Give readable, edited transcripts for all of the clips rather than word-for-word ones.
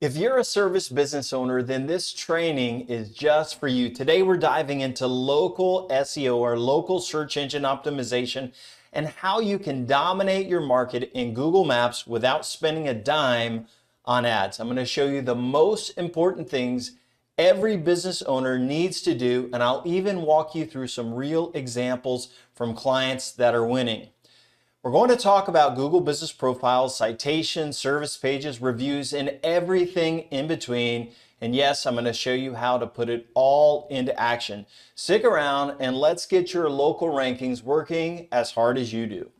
If you're a service business owner, then this training is just for you. Today, we're diving into local SEO or local search engine optimization and how you can dominate your market in Google Maps without spending a dime on ads. I'm going to show you the most important things every business owner needs to do, and I'll even walk you through some real examples from clients that are winning. We're going to talk about Google Business Profiles, citations, service pages, reviews, and everything in between. And yes, I'm going to show you how to put it all into action. Stick around and let's get your local rankings working as hard as you do.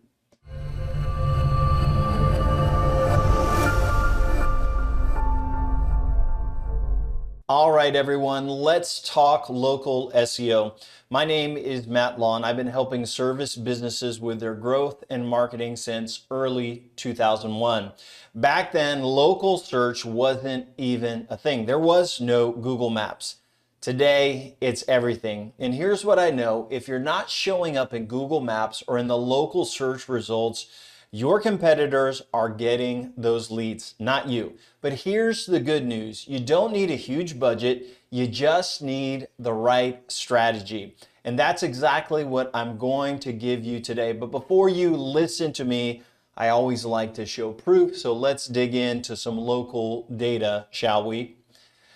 All right, everyone, let's talk local SEO. My name is Matt Law, and I've been helping service businesses with their growth and marketing since early 2001. Back then, local search wasn't even a thing. There was no Google Maps. Today, it's everything. And here's what I know. If you're not showing up in Google Maps or in the local search results, your competitors are getting those leads, not you. But here's the good news. You don't need a huge budget. You just need the right strategy. And that's exactly what I'm going to give you today. But before you listen to me, I always like to show proof. So let's dig into some local data, shall we?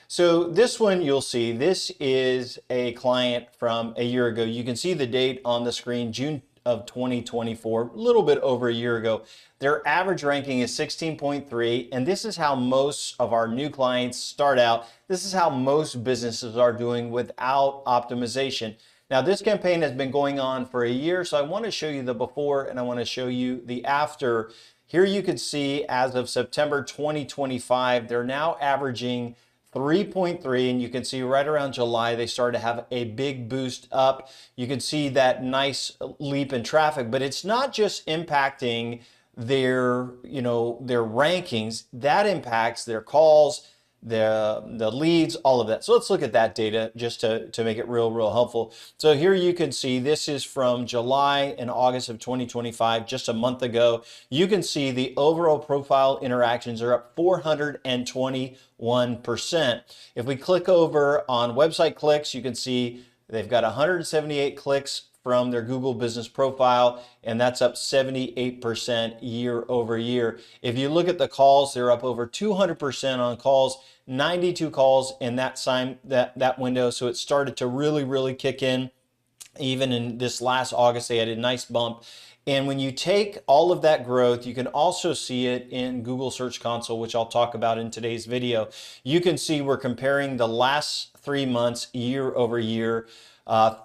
So this one you'll see, this is a client from a year ago. You can see the date on the screen, June of 2024, a little bit over a year ago. Their average ranking is 16.3, and this is how most of our new clients start out. This is how most businesses are doing without optimization. Now, this campaign has been going on for a year, so I want to show you the before and I want to show you the after. Here you can see as of September 2025, they're now averaging 3.3, and you can see right around July they started to have a big boost up. You can see that nice leap in traffic, but it's not just impacting their rankings. That impacts their calls, the leads, all of that. So let's look at that data just to make it real helpful. So here you can see this is from July and August of 2025, just a month ago. You can see the overall profile interactions are up 421%. If we click over on website clicks, you can see they've got 178 clicks from their Google Business Profile, and that's up 78% year over year. If you look at the calls, they're up over 200% on calls, 92 calls in that window. So it started to really kick in. Even in this last August, they had a nice bump. And when you take all of that growth, you can also see it in Google Search Console, which I'll talk about in today's video. You can see we're comparing the last 3 months year over year.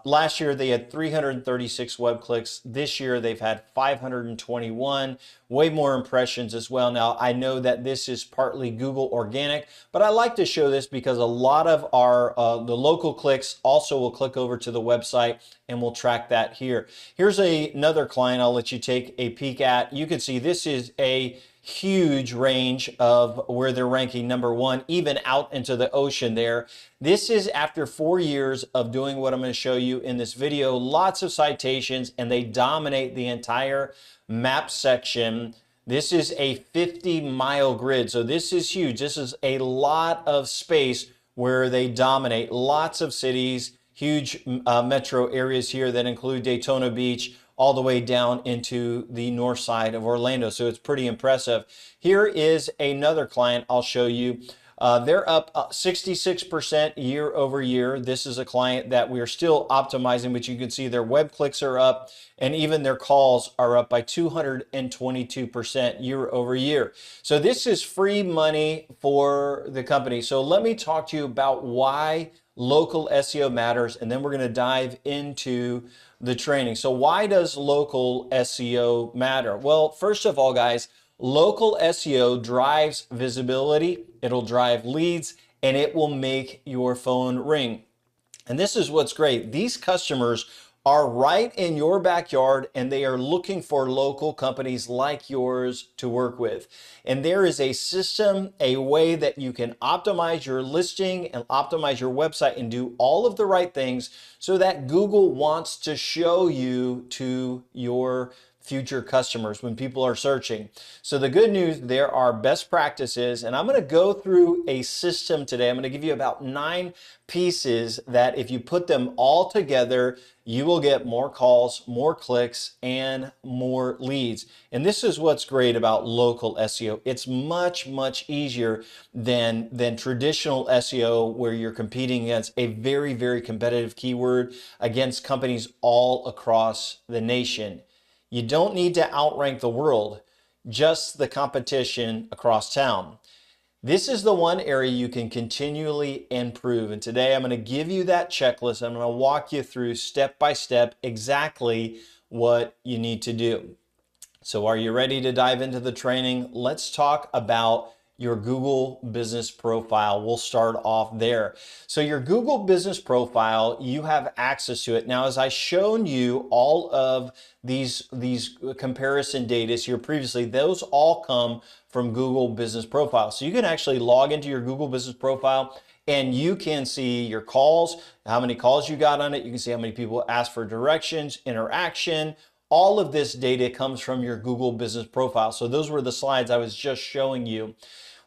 Last year they had 336 web clicks. This year they've had 521, way more impressions as well. Now I know that this is partly Google organic, but I like to show this because a lot of our the local clicks also will click over to the website, and we'll track that here. Here's another client I'll let you take a peek at. You can see this is a huge range of where they're ranking number one, even out into the ocean there. This is after 4 years of doing what I'm going to show you in this video. Lots of citations, and they dominate the entire map section. This is a 50-mile grid, so this is huge. This is a lot of space where they dominate. Lots of cities, huge metro areas here that include Daytona Beach, all the way down into the north side of Orlando. So it's pretty impressive. Here is another client I'll show you. They're up 66% year over year. This is a client that we're still optimizing, but you can see their web clicks are up, and even their calls are up by 222% year over year. So this is free money for the company. So let me talk to you about why local SEO matters, and then we're going to dive into the training. So why does local SEO matter? Well, first of all, guys, local SEO drives visibility, it'll drive leads, and it will make your phone ring. And this is what's great. These customers are right in your backyard, and they are looking for local companies like yours to work with. And there is a system, a way that you can optimize your listing and optimize your website and do all of the right things so that Google wants to show you to your future customers when people are searching. So the good news, there are best practices, and I'm going to go through a system today. I'm going to give you about 9 pieces that if you put them all together, you will get more calls, more clicks, and more leads. And this is what's great about local SEO. It's much, much easier than traditional SEO, where you're competing against a very, very competitive keyword against companies all across the nation. You don't need to outrank the world, just the competition across town. This is the one area you can continually improve. And today I'm going to give you that checklist. I'm going to walk you through step by step exactly what you need to do. So are you ready to dive into the training? Let's talk about your Google business profile. We'll start off there. So your Google business profile, you have access to it. Now, as I shown you all of these comparison data here previously, those all come from Google business profile. So you can actually log into your Google business profile and you can see your calls, how many calls you got on it. You can see how many people asked for directions, interaction. All of this data comes from your Google business profile. So those were the slides I was just showing you.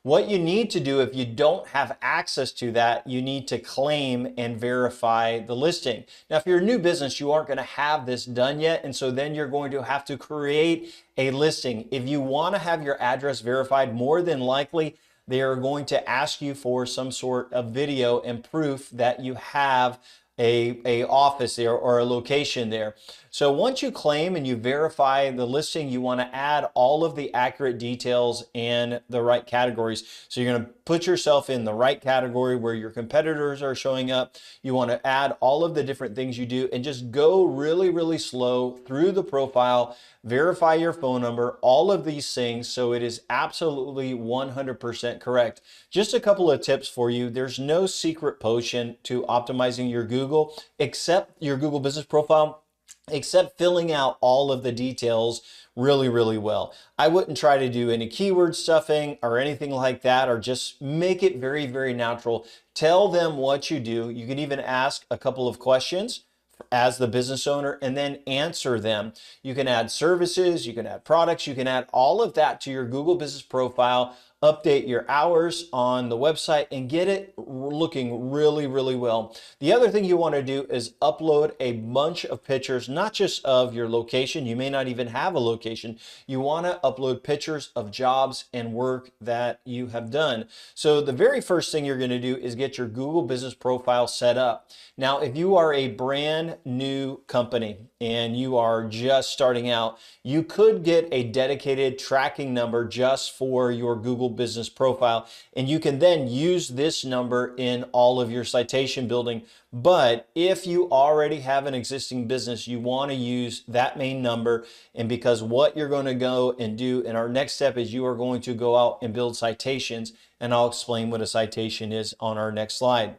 What you need to do if you don't have access to that, you need to claim and verify the listing. Now, if you're a new business, you aren't going to have this done yet. And so then you're going to have to create a listing. If you want to have your address verified, more than likely, they are going to ask you for some sort of video and proof that you have a office there or a location there. So once you claim and you verify the listing, you want to add all of the accurate details and the right categories. So you're going to put yourself in the right category where your competitors are showing up. You want to add all of the different things you do and just go really, really slow through the profile, verify your phone number, all of these things, so it is absolutely 100% correct. Just a couple of tips for you. There's no secret potion to optimizing your Google, except your Google business profile, except filling out all of the details really, really well. I wouldn't try to do any keyword stuffing or anything like that, or just make it very, very natural. Tell them what you do. You can even ask a couple of questions as the business owner and then answer them. You can add services, you can add products, you can add all of that to your Google business profile, update your hours on the website and get it looking really, really well. The other thing you want to do is upload a bunch of pictures, not just of your location. You may not even have a location. You want to upload pictures of jobs and work that you have done. So the very first thing you're going to do is get your Google business profile set up. Now, if you are a brand new company and you are just starting out, you could get a dedicated tracking number just for your Google business profile, and you can then use this number in all of your citation building. But if you already have an existing business, you want to use that main number. And because what you're going to go and do in our next step is you are going to go out and build citations, and I'll explain what a citation is on our next slide.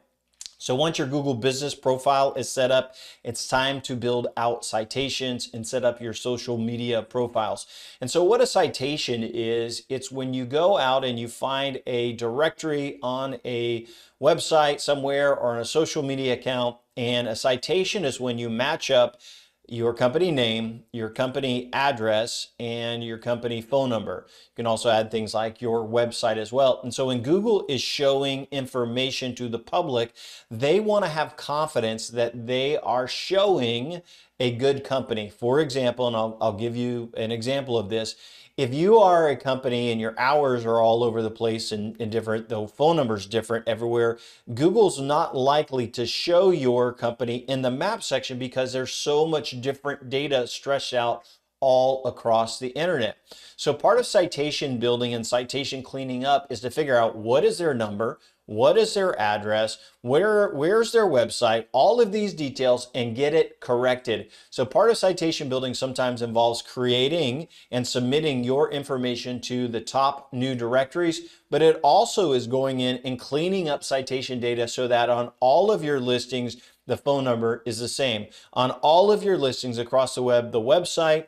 So once your Google business profile is set up, it's time to build out citations and set up your social media profiles. And so what a citation is, it's when you go out and you find a directory on a website somewhere or on a social media account. And a citation is when you match up your company name, your company address, and your company phone number. You can also add things like your website as well. And so when Google is showing information to the public, they want to have confidence that they are showing a good company. For example, and I'll give you an example of this. If you are a company and your hours are all over the place and different, the phone number is different everywhere, Google's not likely to show your company in the map section because there's so much different data stretched out all across the internet. So part of citation building and citation cleaning up is to figure out what is their number, what is their address, where's their website, all of these details, and get it corrected. So part of citation building sometimes involves creating and submitting your information to the top new directories, but it also is going in and cleaning up citation data so that on all of your listings, the phone number is the same. On all of your listings across the web, the website,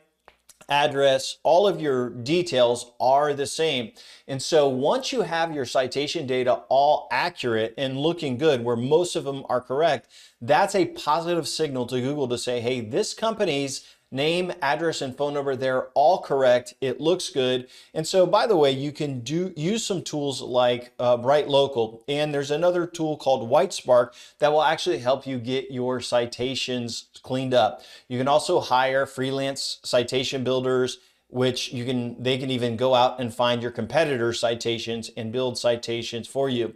address, all of your details are the same. And so once you have your citation data all accurate and looking good, where most of them are correct, that's a positive signal to Google to say, hey, this company's Name, address, and phone number, they're all correct. It looks good. And so, by the way, you can use some tools like Bright Local, and there's another tool called White Spark that will actually help you get your citations cleaned up. You can also hire freelance citation builders, which they can even go out and find your competitors' citations and build citations for you.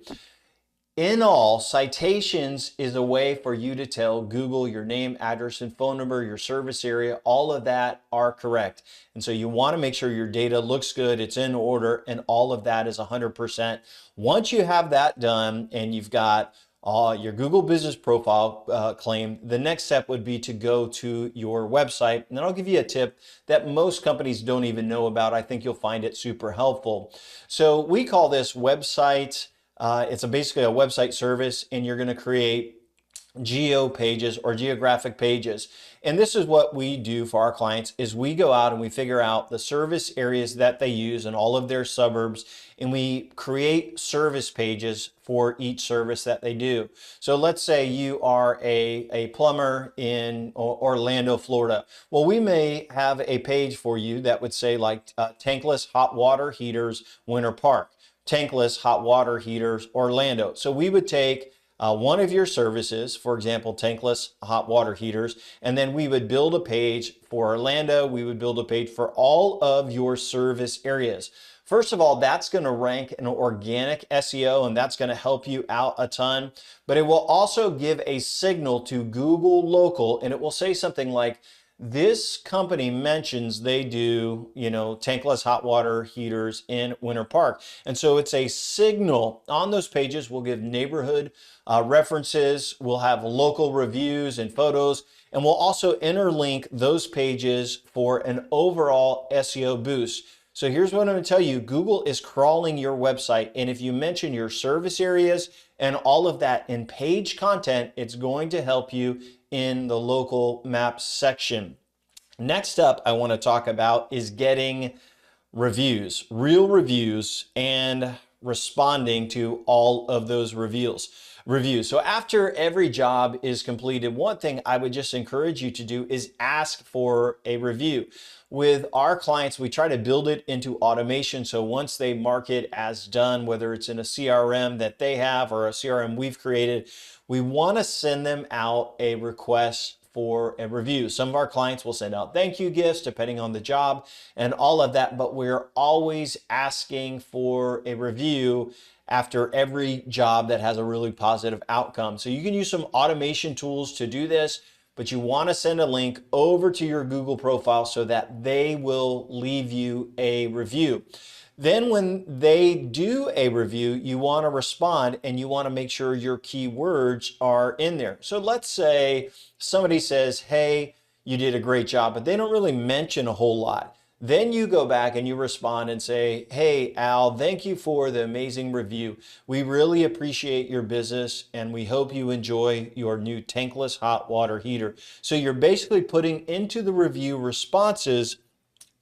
In all, Citations is a way for you to tell Google your name, address, and phone number, your service area, all of that are correct. And so you want to make sure your data looks good, it's in order, and all of that is 100%. Once you have that done and you've got your Google Business Profile claim, the next step would be to go to your website. And then I'll give you a tip that most companies don't even know about. I think you'll find it super helpful. So we call this website. It's basically a website service, and you're going to create geo pages or geographic pages. And this is what we do for our clients is we go out and we figure out the service areas that they use and all of their suburbs, and we create service pages for each service that they do. So let's say you are a plumber in Orlando, Florida. Well, we may have a page for you that would say like tankless hot water heaters, Winter Park. Tankless hot water heaters, Orlando. So we would take one of your services, for example, tankless hot water heaters, and then we would build a page for Orlando. We would build a page for all of your service areas. First of all, that's going to rank in organic SEO, and that's going to help you out a ton, but it will also give a signal to Google Local, and it will say something like, this company mentions they do, tankless hot water heaters in Winter Park. And so it's a signal on those pages. We'll give neighborhood references. We'll have local reviews and photos. And we'll also interlink those pages for an overall SEO boost. So here's what I'm going to tell you. Google is crawling your website. And if you mention your service areas and all of that in page content, it's going to help you in the local maps section. Next up, I want to talk about is getting reviews, real reviews, and responding to all of those reviews. So after every job is completed, one thing I would just encourage you to do is ask for a review. With our clients, we try to build it into automation. So once they mark it as done, whether it's in a CRM that they have or a CRM we've created, we want to send them out a request for a review. Some of our clients will send out thank you gifts depending on the job and all of that, but we're always asking for a review after every job that has a really positive outcome. So you can use some automation tools to do this, but you want to send a link over to your Google profile so that they will leave you a review. Then when they do a review, you want to respond and you want to make sure your keywords are in there. So let's say somebody says, hey, you did a great job, but they don't really mention a whole lot. Then you go back and you respond and say, hey, Al, thank you for the amazing review. We really appreciate your business and we hope you enjoy your new tankless hot water heater. So you're basically putting into the review responses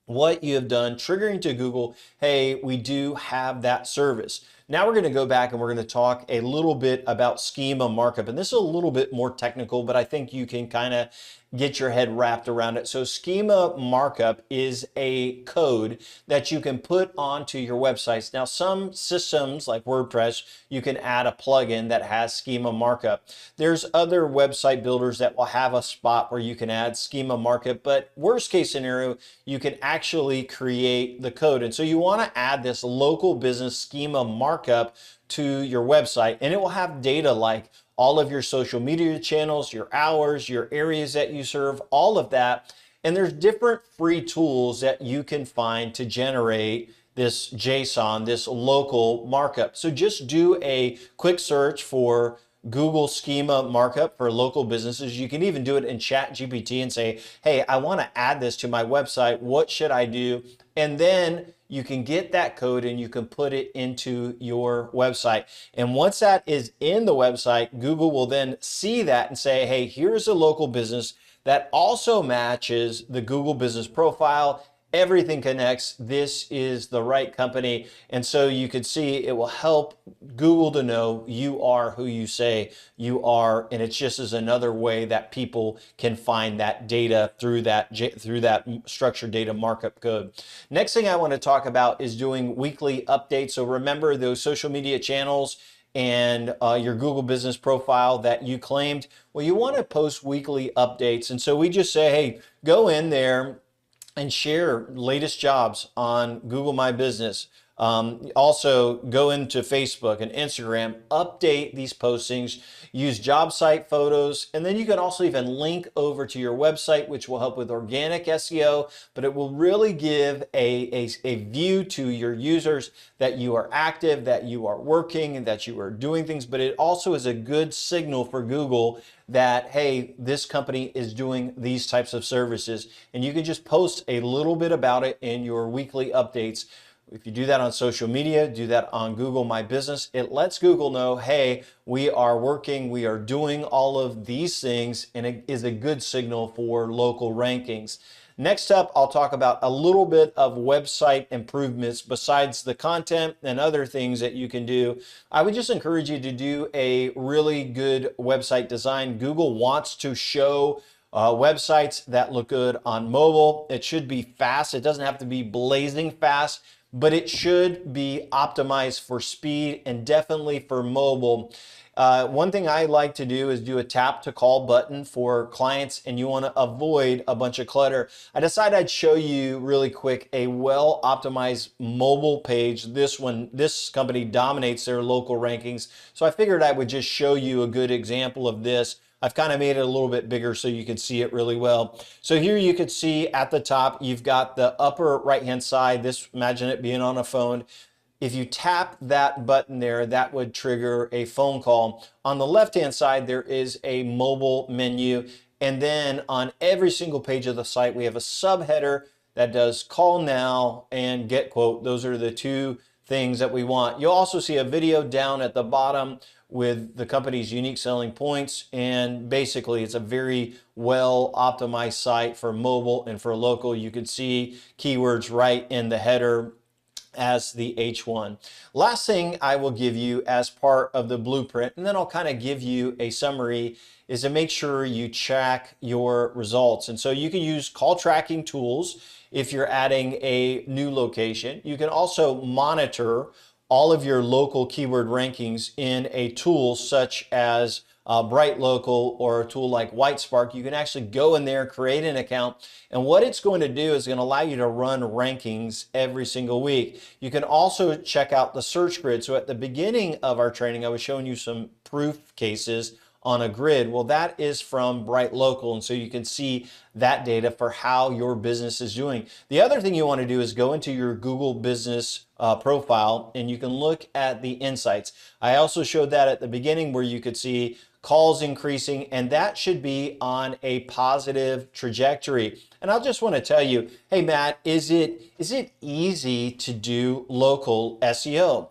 what you have done, triggering to Google, hey, we do have that service. Now we're going to go back and we're going to talk a little bit about schema markup. And this is a little bit more technical, but I think you can kind of get your head wrapped around it. So schema markup is a code that you can put onto your websites. Now, some systems like WordPress, you can add a plugin that has schema markup. There's other website builders that will have a spot where you can add schema markup, but worst case scenario, you can actually create the code. And so you want to add this local business schema markup to your website, and it will have data like all of your social media channels, your hours, your areas that you serve, all of that. And there's different free tools that you can find to generate this JSON, this local markup. So just do a quick search for Google schema markup for local businesses. You can even do it in ChatGPT and say, hey, I want to add this to my website. What should I do? And then you can get that code and you can put it into your website. And once that is in the website, Google will then see that and say, hey, here's a local business that also matches the Google business profile Everything connects. This is the right company. And so you could see it will help Google to know you are who you say you are. And it's just as another way that people can find that data through that structured data markup code. Next thing I want to talk about is doing weekly updates. So remember those social media channels and your Google business profile that you claimed. Well, you want to post weekly updates. And so we just say, hey, go in there and share latest jobs on Google My Business. Also go into Facebook and Instagram, update these postings, use job site photos, and then you can also even link over to your website, which will help with organic SEO, but it will really give a view to your users that you are active, that you are working, and that you are doing things, but it also is a good signal for Google that, hey, this company is doing these types of services. And you can just post a little bit about it in your weekly updates. If you do that on social media, do that on Google My Business, it lets Google know, hey, we are working, we are doing all of these things, and it is a good signal for local rankings. Next up, I'll talk about a little bit of website improvements besides the content and other things that you can do. I would just encourage you to do a really good website design. Google wants to show websites that look good on mobile. It should be fast. It doesn't have to be blazing fast, but it should be optimized for speed and definitely for mobile. One thing I like to do is do a tap to call button for clients, and you want to avoid a bunch of clutter. I decided I'd show you really quick a well optimized mobile page. This company dominates their local rankings, so I figured I would just show you a good example of this. I've kind of made it a little bit bigger so you can see it really well. So here you can see at the top, you've got the upper right-hand side. Imagine it being on a phone. If you tap that button there, that would trigger a phone call. On the left-hand side, there is a mobile menu. And then on every single page of the site, we have a subheader that does call now and get quote. Those are the two things that we want. You'll also see a video down at the bottom with the company's unique selling points, and basically it's a very well optimized site for mobile and for local. You can see keywords right in the header as the H1. Last thing I will give you as part of the blueprint, and then I'll kind of give you a summary, is to make sure you track your results. And so you can use call tracking tools if you're adding a new location. You can also monitor all of your local keyword rankings in a tool such as Bright Local or a tool like Whitespark. You can actually go in there, create an account, and what it's going to do is going to allow you to run rankings every single week. You can also check out the search grid. So at the beginning of our training, I was showing you some proof cases on a grid. Well, that is from Bright Local, and so you can see that data for how your business is doing. The other thing you want to do is go into your Google business profile, and you can look at the insights. I also showed that at the beginning where you could see calls increasing, and that should be on a positive trajectory. And I'll just want to tell you, hey Matt, is it easy to do local SEO?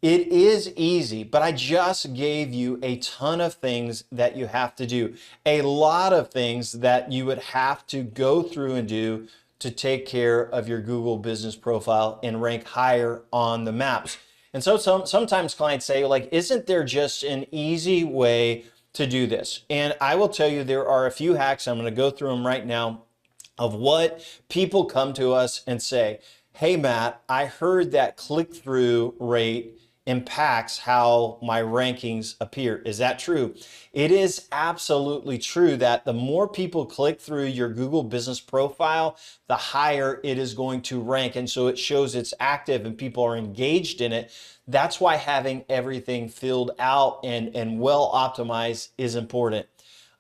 It is easy, but I just gave you a ton of things that you have to do. A lot of things that you would have to go through and do to take care of your Google business profile and rank higher on the maps. And so sometimes clients say, like, isn't there just an easy way to do this? And I will tell you there are a few hacks. I'm going to go through them right now of what people come to us and say, hey Matt, I heard that click-through rate impacts how my rankings appear. Is that true? It is absolutely true that the more people click through your Google business profile, the higher it is going to rank. And so it shows it's active and people are engaged in it. That's why having everything filled out and well optimized is important.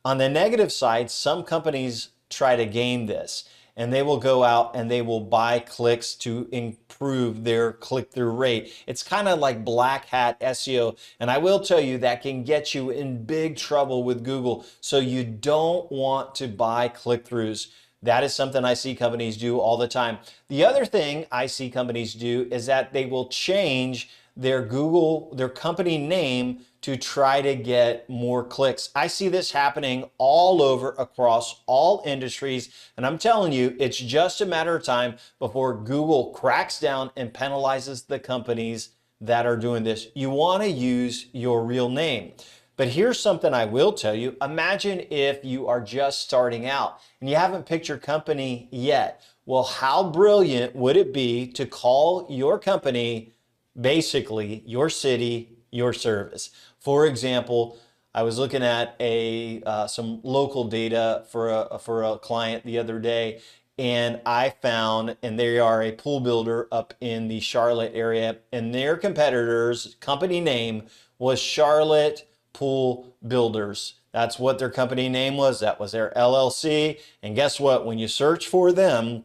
On the negative side, some companies try to game this, and they will go out and they will buy clicks to improve their click-through rate. It's kind of like black hat SEO, and I will tell you that can get you in big trouble with Google. So you don't want to buy click-throughs. That is something I see companies do all the time. The other thing I see companies do is that they will change their company name to try to get more clicks. I see this happening all over across all industries. And I'm telling you, it's just a matter of time before Google cracks down and penalizes the companies that are doing this. You want to use your real name. But here's something I will tell you. Imagine if you are just starting out and you haven't picked your company yet. Well, how brilliant would it be to call your company basically your city, your service? For example, I was looking at some local data for a client the other day, and I found, and they are a pool builder up in the Charlotte area, and their competitors' company name was Charlotte Pool Builders. That's what their company name was. That was their LLC. And guess what? When you search for them,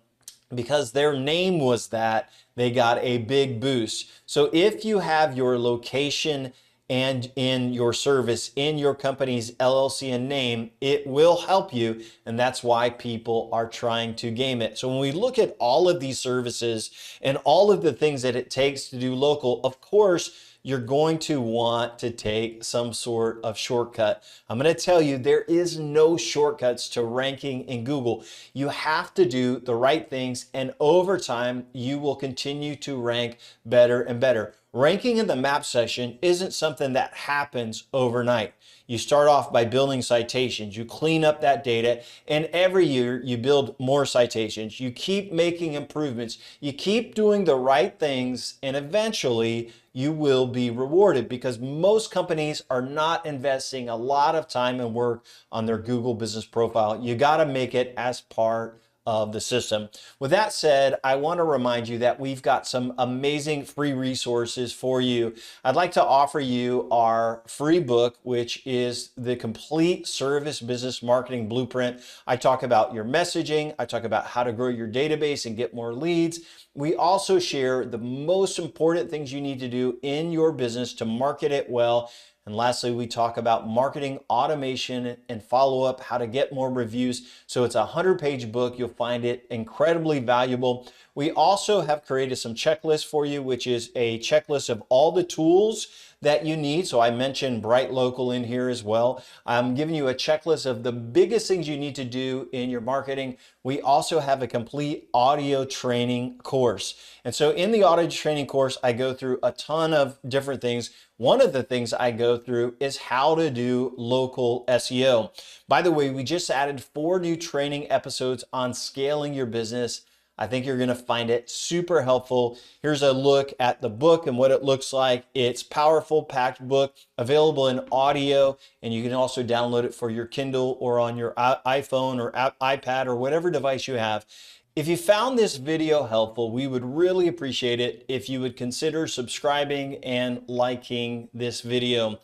because their name was that, they got a big boost. So if you have your location and in your service in your company's LLC and name, it will help you. And that's why people are trying to game it. So when we look at all of these services and all of the things that it takes to do local, of course, you're going to want to take some sort of shortcut. I'm going to tell you, there is no shortcuts to ranking in Google. You have to do the right things, and over time, you will continue to rank better and better. Ranking in the map section isn't something that happens overnight. You start off by building citations, you clean up that data, and every year you build more citations. You keep making improvements, you keep doing the right things, and eventually you will be rewarded, because most companies are not investing a lot of time and work on their Google business profile. You got to make it as part of the system. With that said, I want to remind you that we've got some amazing free resources for you. I'd like to offer you our free book, which is the complete service business marketing blueprint. I talk about your messaging. I talk about how to grow your database and get more leads. We also share the most important things you need to do in your business to market it well. And lastly, we talk about marketing automation and follow up, how to get more reviews. So it's a 100-page book. You'll find it incredibly valuable. We also have created some checklists for you, which is a checklist of all the tools that you need. So I mentioned Bright Local in here as well. I'm giving you a checklist of the biggest things you need to do in your marketing. We also have a complete audio training course. And so in the audio training course, I go through a ton of different things. One of the things I go through is how to do local SEO. By the way, we just added 4 new training episodes on scaling your business. I think you're going to find it super helpful. Here's a look at the book and what it looks like. It's powerful, packed book, available in audio, and you can also download it for your Kindle or on your iPhone or iPad or whatever device you have. If you found this video helpful, we would really appreciate it if you would consider subscribing and liking this video.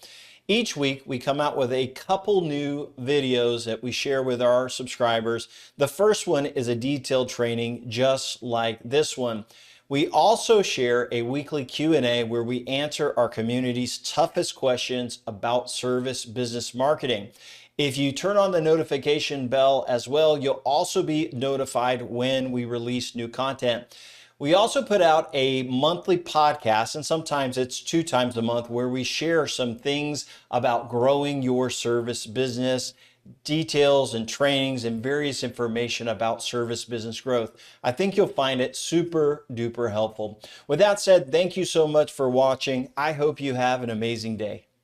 Each week, we come out with a couple new videos that we share with our subscribers. The first one is a detailed training just like this one. We also share a weekly Q&A where we answer our community's toughest questions about service business marketing. If you turn on the notification bell as well, you'll also be notified when we release new content. We also put out a monthly podcast, and sometimes it's 2 times a month, where we share some things about growing your service business, details and trainings and various information about service business growth. I think you'll find it super duper helpful. With that said, thank you so much for watching. I hope you have an amazing day.